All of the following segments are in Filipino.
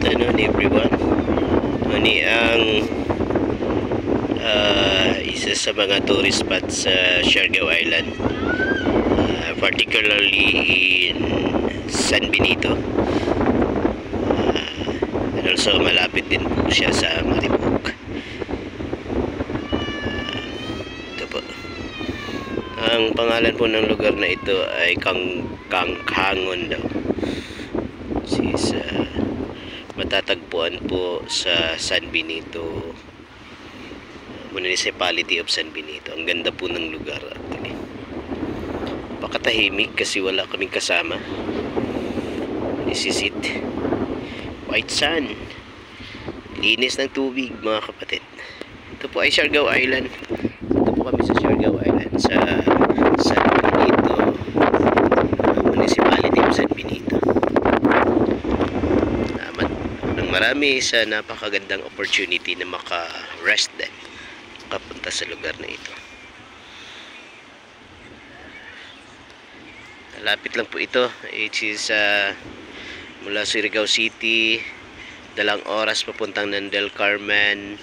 afternoon everyone. Mani ang isa sa mga tourist spots sa Siargao Island, particularly in San Benito, and also malapit din po siya sa Mariboc. Ito po. Ang pangalan po ng lugar na ito ay Kangkangon daw. Is matatagpuan po sa San Benito, Municipality of San Benito. Ang ganda po ng lugar actually. Pakatahimik kasi wala kaming kasama. This is it. White sand. Linis ng tubig mga kapatid. Ito po ay Siargao Island. Ito po kami sa Siargao Island sa San Benito, Municipality of San Benito. Marami sa napakagandang opportunity na maka-rest din, makapunta sa lugar na ito. Lapit lang po ito, which is mula Surigao City, 2 oras papuntang Del Carmen,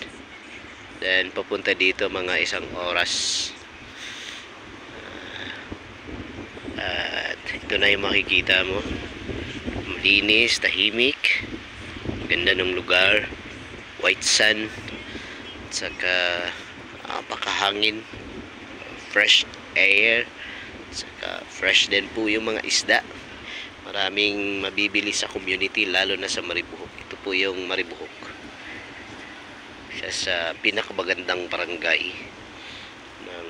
then papunta dito mga 1 oras. At ito na yung makikita mo, malinis, tahimik, ganda ng lugar, white sand, at saka pakahangin, fresh air, at saka fresh din po yung mga isda. Maraming mabibili sa community, lalo na sa Mariboc. Ito po yung Mariboc, siya sa pinakamagandang barangay ng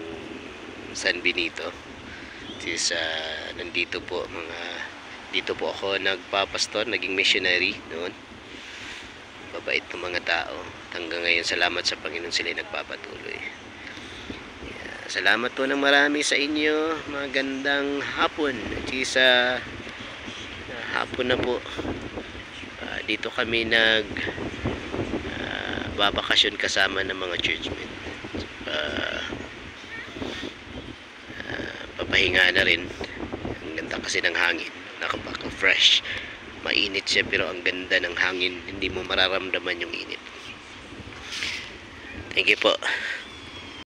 San Benito. Is, nandito po dito po ako nagpapastor, naging missionary noon. Babait ng mga tao. Hanggang ngayon, salamat sa Panginoon, sila nagpapatuloy. Salamat po ng marami sa inyo. Magandang hapon. Sa hapon na po. Dito kami babakasyon kasama ng mga churchmen. Papahinga na rin. Ang ganda kasi ng hangin. Nakapaka-fresh. Mainit siya pero ang ganda ng hangin, hindi mo mararamdaman yung init. Thank you po.